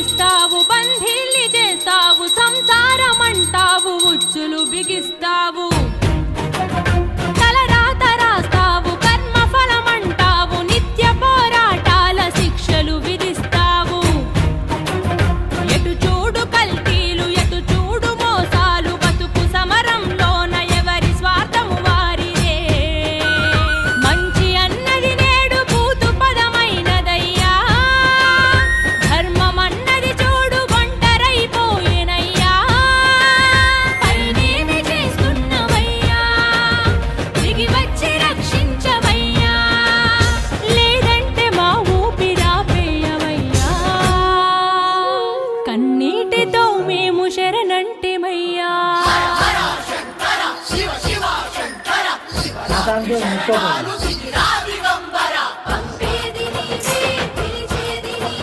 విడిస్తావు, బంధీల్ని చేస్తావు, సంసారం అంటావు, ఉచ్చులు బిగిస్తావు, తలరాత రాస్తావు, కర్మ ఫలమంటావు, నిత్య పోరాటాల శిక్షలు విధిస్తావు. ఎటు చూడు కల్తీలు, ఎటు చూడు మోసాలు, బతుకు సమరంలోన ఎవరి స్వార్థము వారిదే. మంచి అన్నది నేడు పూతు పదమైనదయ్యా, ధర్మం అన్నది చూడు ఒంటరైపోయేనయ్యా. పైనేమి చేస్తున్నవయ్యా, దిగి వచ్చి రక్షించవయ్యా, లేదంటే మా ఊపిరాపేయవయ్యా. కన్నీటితో మేము శరణంటిమయ్యా. శంకర శివ శివ శంకర శివ